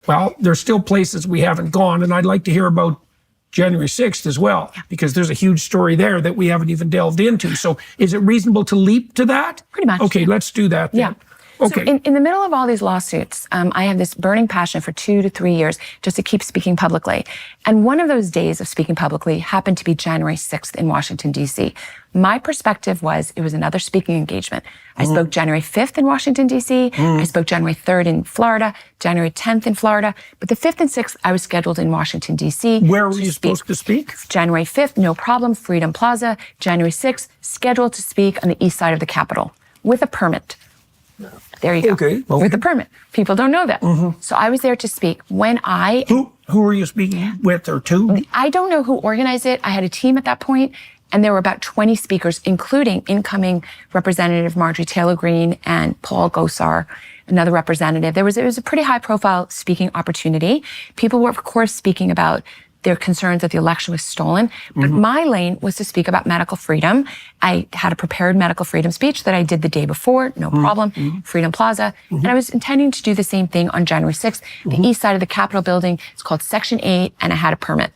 Well, there's still places we haven't gone, and I'd like to hear about January 6th as well, because there's a huge story there that we haven't even delved into. So is it reasonable to leap to that? Pretty much. Okay, let's do that then. Yeah. Okay. So in the middle of all these lawsuits, I have this burning passion for 2 to 3 years just to keep speaking publicly. And one of those days of speaking publicly happened to be January 6th in Washington, D.C. My perspective was it was another speaking engagement. I spoke January 5th in Washington, D.C. I spoke January 3rd in Florida, January 10th in Florida. But the 5th and 6th, I was scheduled in Washington, D.C. Where were you supposed to speak? January 5th, no problem, Freedom Plaza. January 6th, scheduled to speak on the east side of the Capitol with a permit. There you go. Okay. With a permit. People don't know that. So I was there to speak. Who were you speaking with or to? I don't know who organized it. I had a team at that point, and there were about 20 speakers, including incoming Representative Marjorie Taylor Greene and Paul Gosar, another representative. It was a pretty high-profile speaking opportunity. People were, of course, speaking about their concerns that the election was stolen. But my lane was to speak about medical freedom. I had a prepared medical freedom speech that I did the day before, no problem, Freedom Plaza. And I was intending to do the same thing on January 6th, the east side of the Capitol building. It's called Section 8, and I had a permit.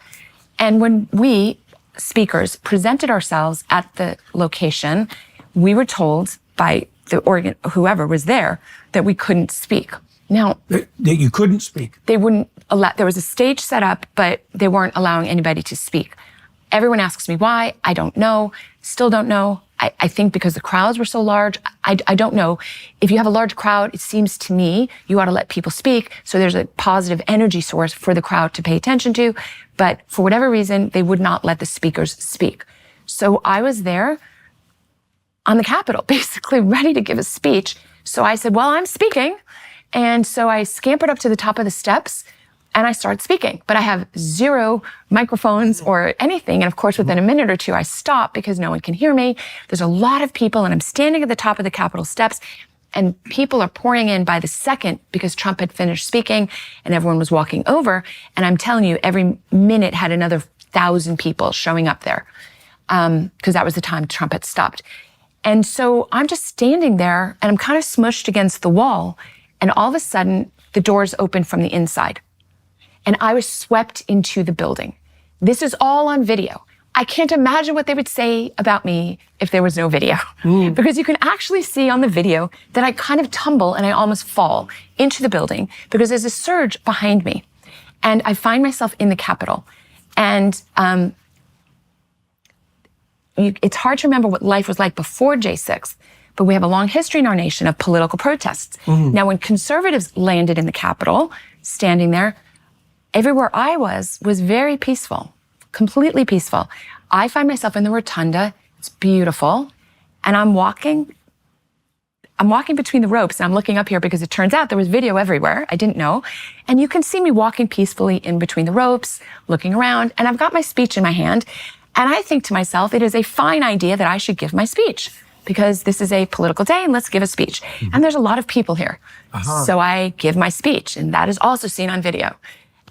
And when we speakers presented ourselves at the location, we were told by whoever was there that we couldn't speak. Now, That you couldn't speak. they wouldn't allow, there was a stage set up, but they weren't allowing anybody to speak. Everyone asks me why. I don't know. Still don't know. I think because the crowds were so large. I don't know. If you have a large crowd, it seems to me you ought to let people speak so there's a positive energy source for the crowd to pay attention to. But for whatever reason, they would not let the speakers speak. So I was there on the Capitol, basically ready to give a speech. So I said, well, I'm speaking. And so I scampered up to the top of the steps and I started speaking, but I have 0 microphones or anything. And of course, within a minute or 2, I stop because no one can hear me. There's a lot of people and I'm standing at the top of the Capitol steps and people are pouring in by the second because Trump had finished speaking and everyone was walking over. And I'm telling you, every minute had another 1,000 people showing up there because that was the time Trump had stopped. And so I'm just standing there and I'm kind of smushed against the wall. And all of a sudden, the doors opened from the inside. And I was swept into the building. This is all on video. I can't imagine what they would say about me if there was no video. Because you can actually see on the video that I kind of tumble and I almost fall into the building because there's a surge behind me. And I find myself in the Capitol. And it's hard to remember what life was like before J6. But we have a long history in our nation of political protests. Now, when conservatives landed in the Capitol, standing there, everywhere I was very peaceful, completely peaceful. I find myself in the rotunda. It's beautiful. And I'm walking between the ropes and I'm looking up here because it turns out there was video everywhere. I didn't know. And you can see me walking peacefully in between the ropes, looking around, and I've got my speech in my hand. And I think to myself, it is a fine idea that I should give my speech, because this is a political day and let's give a speech. And there's a lot of people here. So I give my speech and that is also seen on video.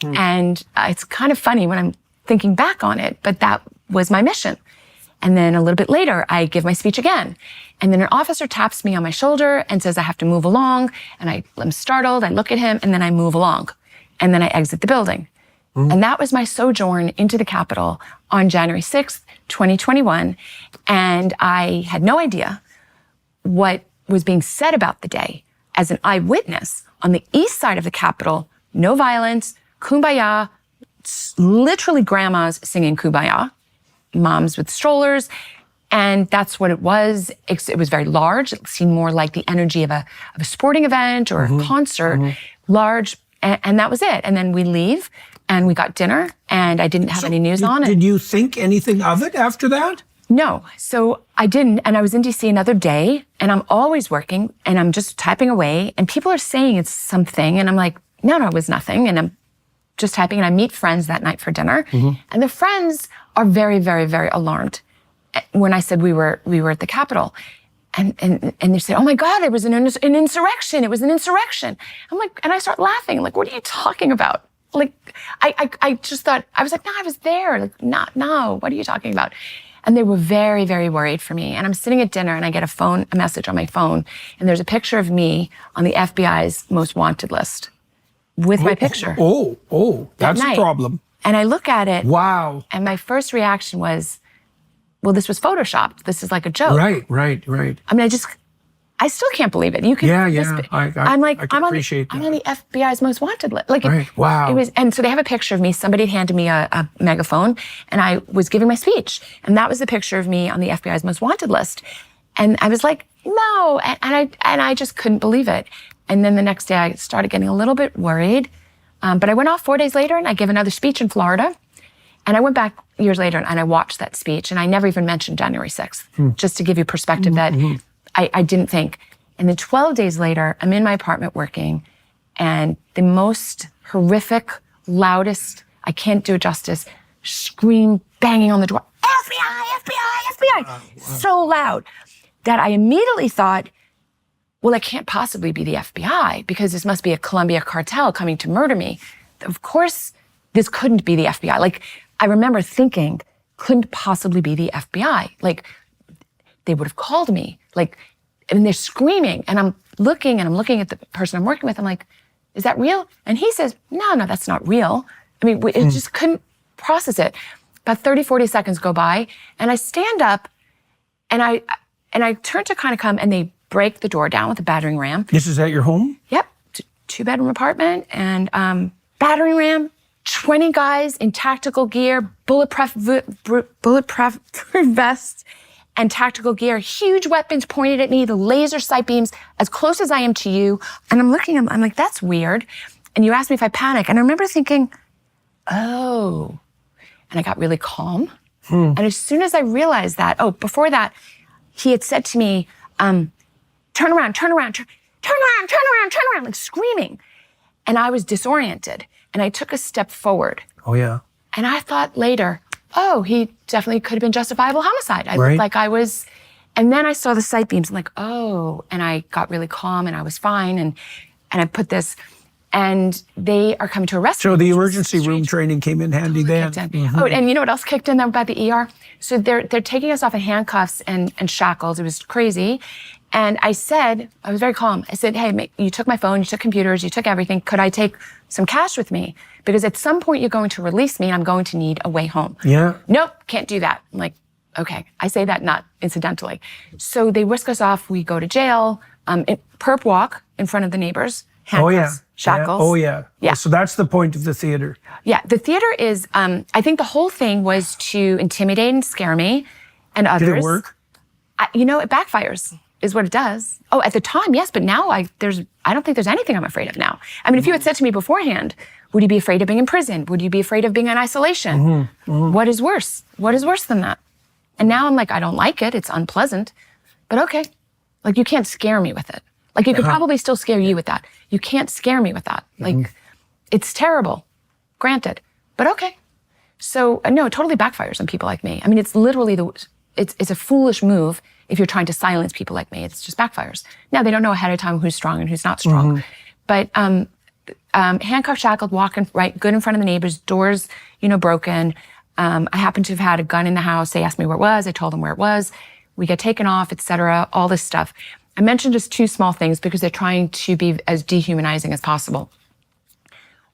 And it's kind of funny when I'm thinking back on it, but that was my mission. And then a little bit later, I give my speech again. And then an officer taps me on my shoulder and says I have to move along. And I'm startled, I look at him and then I move along. And then I exit the building. And that was my sojourn into the Capitol on January 6th, 2021. And I had no idea what was being said about the day. As an eyewitness, on the east side of the Capitol, no violence, kumbaya, literally grandmas singing kumbaya, moms with strollers. And that's what it was. It was very large. It seemed more like the energy of a sporting event or a concert, large. And that was it. And then we leave. And we got dinner, and I didn't have any news on it. Did you think anything of it after that? No. So I didn't. And I was in D.C. another day, and I'm always working, and I'm just typing away. And people are saying it's something. And I'm like, no, it was nothing. And I'm just typing, and I meet friends that night for dinner. And the friends are very, very, very alarmed when I said we were at the Capitol. And they said, oh my God, it was an insurrection. It was an insurrection. I'm like, and I start laughing. Like, what are you talking about? Like, I just thought, I was like, no, I was there. Like, no, what are you talking about? And they were very, very worried for me. And I'm sitting at dinner and I get a message on my phone. And there's a picture of me on the FBI's most wanted list. with my picture. That's a night. problem. And I look at it. Wow. And my first reaction was, well, this was photoshopped. This is like a joke. Right. I mean, I still can't believe it. You can. I'm like, I can appreciate I'm on the FBI's most wanted list. Like, wow. It was, and so they have a picture of me. Somebody handed me a megaphone, and I was giving my speech, and that was the picture of me on the FBI's most wanted list. And I was like, no, and I just couldn't believe it. And then the next day, I started getting a little bit worried. But I went off 4 days later, and I gave another speech in Florida. And I went back years later, and I watched that speech, and I never even mentioned January 6th, just to give you perspective that I didn't think. And then 12 days later, I'm in my apartment working, and the most horrific, loudest, I can't do it justice, scream banging on the door, FBI, FBI, FBI, so loud that I immediately thought, well, it can't possibly be the FBI because this must be a Colombia cartel coming to murder me. Of course, this couldn't be the FBI. Like, I remember thinking, couldn't possibly be the FBI. Like, they would have called me. Like, and they're screaming, and I'm looking at the person I'm working with. I'm like, is that real? And he says, no, that's not real. I mean, it just couldn't process it. About 30, 40 seconds go by, and I stand up, and I turn to kind of come, and they break the door down with a battering ram. This is at your home? Yep, 2-bedroom apartment, and battering ram, 20 guys in tactical gear, bulletproof vests, and tactical gear, huge weapons pointed at me, the laser sight beams, as close as I am to you. And I'm looking, I'm like, that's weird. And you asked me if I panic. And I remember thinking, oh. And I got really calm. And as soon as I realized that, before that, he had said to me, turn around, like screaming. And I was disoriented. And I took a step forward. Oh, yeah. And I thought later, he definitely could have been justifiable homicide. I looked like I was, and then I saw the sight beams. I'm like, and I got really calm, and I was fine. And I put this, and they are coming to arrest me. So the emergency room training came in handy then. Oh, and you know what else kicked in about the ER? So they're taking us off in handcuffs and shackles. It was crazy. And I said, I was very calm. I said, hey, you took my phone, you took computers, you took everything. Could I take some cash with me? Because at some point you're going to release me and I'm going to need a way home. Yeah. Nope, can't do that. I'm like, okay. I say that not incidentally. So they whisk us off. We go to jail, perp walk in front of the neighbors, handcuffs, shackles. Yeah. So that's the point of the theater. Yeah, the theater is, I think the whole thing was to intimidate and scare me and others. Did it work? It backfires. Is what it does. Oh, at the time, yes, but now I don't think there's anything I'm afraid of now. I mean, if you had said to me beforehand, would you be afraid of being in prison? Would you be afraid of being in isolation? What is worse? What is worse than that? And now I'm like, I don't like it. It's unpleasant, but okay. Like, you can't scare me with it. Like, you could probably still scare you with that. You can't scare me with that. Like, it's terrible, granted, but okay. So no, it totally backfires on people like me. I mean, it's literally it's a foolish move. If you're trying to silence people like me, it's just backfires. Now, they don't know ahead of time who's strong and who's not strong. But handcuffed, shackled, walking right good in front of the neighbors, doors, broken. I happen to have had a gun in the house. They asked me where it was. I told them where it was. We get taken off, et cetera, all this stuff. I mentioned just 2 small things because they're trying to be as dehumanizing as possible.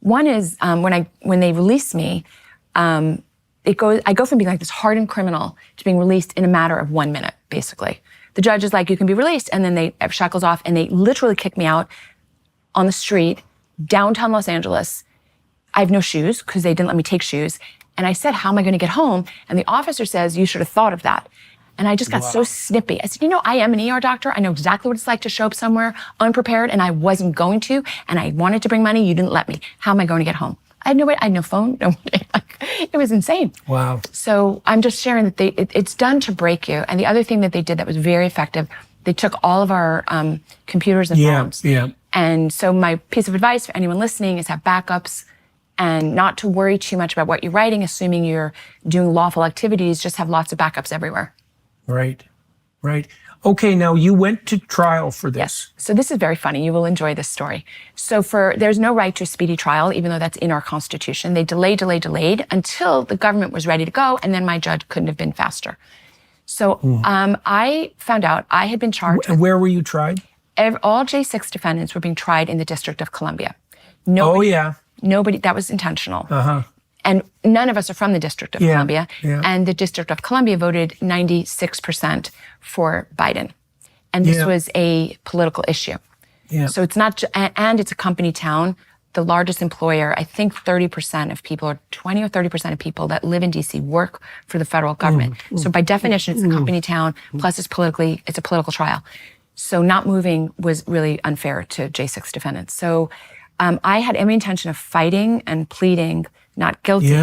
One is when they release me, I go from being like this hardened criminal to being released in a matter of 1 minute, basically. The judge is like, you can be released. And then they have shackles off and they literally kick me out on the street, downtown Los Angeles. I have no shoes because they didn't let me take shoes. And I said, how am I going to get home? And the officer says, you should have thought of that. And I just got so snippy. I said, I am an ER doctor. I know exactly what it's like to show up somewhere unprepared, and I wasn't going to, and I wanted to bring money. You didn't let me. How am I going to get home? I had no way. I had no phone. It was insane. Wow. So I'm just sharing that it's done to break you. And the other thing that they did that was very effective, they took all of our computers and phones. Yeah. And so my piece of advice for anyone listening is have backups and not to worry too much about what you're writing, assuming you're doing lawful activities, just have lots of backups everywhere. Right. Okay, now you went to trial for this. Yes. So this is very funny. You will enjoy this story. So there's no right to a speedy trial, even though that's in our Constitution. They delayed until the government was ready to go, and then my judge couldn't have been faster. So I found out I had been charged. Where were you tried? All J6 defendants were being tried in the District of Columbia. Nobody, Oh, yeah. Nobody, that was intentional. Uh-huh. And none of us are from the District of Columbia. Yeah. And the District of Columbia voted 96% for Biden. And this was a political issue. Yeah. So it's not, and it's a company town. The largest employer, I think 30% of people, or 20 or 30% of people that live in DC work for the federal government. So by definition, it's a company town, plus it's a political trial. So not moving was really unfair to J6 defendants. So I had every intention of fighting and pleading not guilty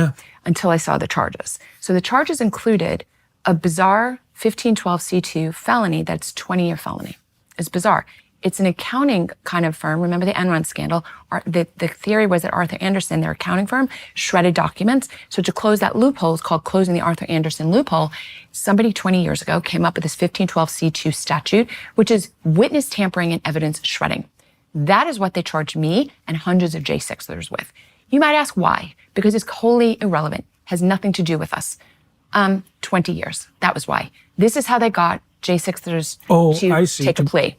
until I saw the charges. So the charges included a bizarre 1512C2 felony that's 20-year felony. It's bizarre. It's an accounting kind of firm. Remember the Enron scandal? The theory was that Arthur Andersen, their accounting firm, shredded documents. So to close that loophole, it's called closing the Arthur Andersen loophole. Somebody 20 years ago came up with this 1512C2 statute, which is witness tampering and evidence shredding. That is what they charged me and hundreds of J6ers with. You might ask why? Because it's wholly irrelevant, has nothing to do with us. 20 years, that was why. This is how they got J6ers to take a plea.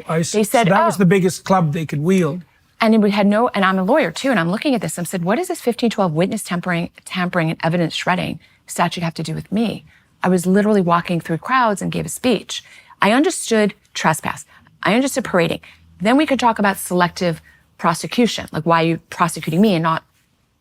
I see. They said, so that was the biggest club they could wield. And we had and I'm a lawyer too, and I'm looking at this and said, what does this 1512 witness tampering and evidence shredding statute have to do with me? I was literally walking through crowds and gave a speech. I understood trespass. I understood parading. Then we could talk about selective prosecution, like why are you prosecuting me and not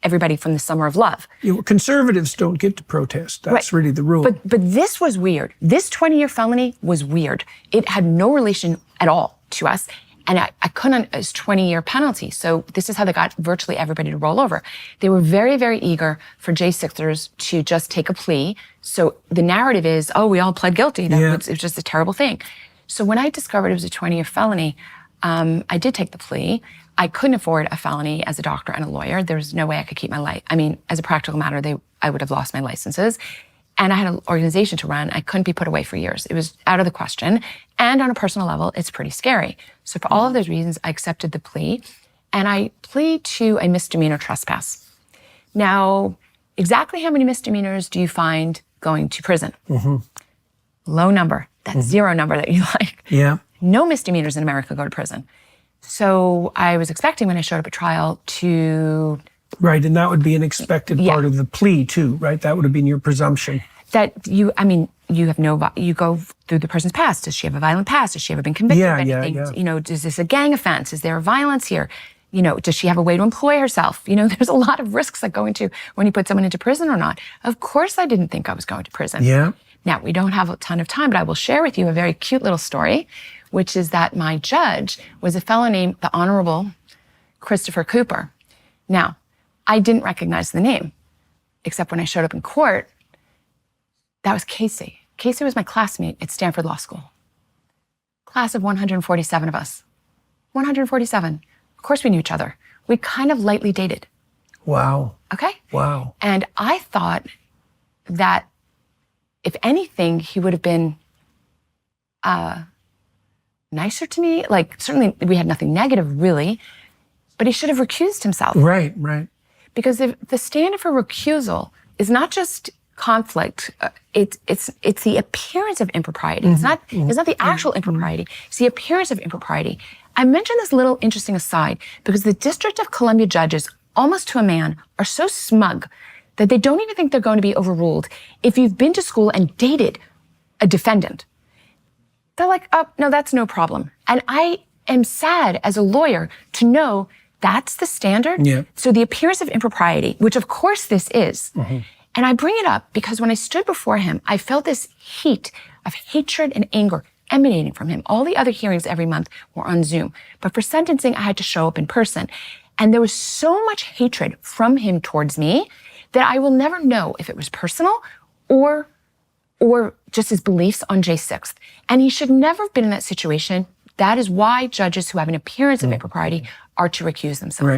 everybody from the Summer of Love? Conservatives don't get to protest. That's really the rule. But this was weird. This 20-year felony was weird. It had no relation at all to us. And I couldn't, it's 20-year penalty. So this is how they got virtually everybody to roll over. They were very, very eager for J6ers to just take a plea. So the narrative is, oh, we all pled guilty. It was just a terrible thing. So when I discovered it was a 20-year felony, I did take the plea. I couldn't afford a felony as a doctor and a lawyer. There was no way I could keep my life. I mean, as a practical matter, I would have lost my licenses. And I had an organization to run. I couldn't be put away for years. It was out of the question. And on a personal level, it's pretty scary. So for all of those reasons, I accepted the plea. And I plead to a misdemeanor trespass. Now, exactly how many misdemeanors do you find going to prison? Low number. That zero number that you like. Yeah. No misdemeanors in America go to prison. So I was expecting when I showed up at trial to... Right, and that would be an expected part of the plea too, right? That would have been your presumption. That you go through the person's past. Does she have a violent past? Has she ever been convicted of anything? Yeah. You know, is this a gang offense? Is there violence here? You know, does she have a way to employ herself? You know, there's a lot of risks that go into when you put someone into prison or not. Of course I didn't think I was going to prison. Yeah. Now, we don't have a ton of time, but I will share with you a very cute little story, which is that my judge was a fellow named the Honorable Christopher Cooper. Now, I didn't recognize the name, except when I showed up in court, that was Casey. Casey was my classmate at Stanford Law School. Class of 147 of us. 147. Of course we knew each other. We kind of lightly dated. Wow. Okay? Wow. And I thought that if anything, he would have been nicer to me. Like, certainly we had nothing negative, really, but he should have recused himself. Right, right. Because the standard for recusal is not just conflict, it's the appearance of impropriety. It's not the actual impropriety, it's the appearance of impropriety. I mentioned this little interesting aside because the District of Columbia judges, almost to a man, are so smug that they don't even think they're going to be overruled if you've been to school and dated a defendant. They're like, oh, no, that's no problem. And I am sad as a lawyer to know that's the standard. Yeah. So the appearance of impropriety, which of course this is, and I bring it up because when I stood before him, I felt this heat of hatred and anger emanating from him. All the other hearings every month were on Zoom, but for sentencing, I had to show up in person. And there was so much hatred from him towards me that I will never know if it was personal or just his beliefs on J6th. And he should never have been in that situation. That is why judges who have an appearance of impropriety are to recuse themselves.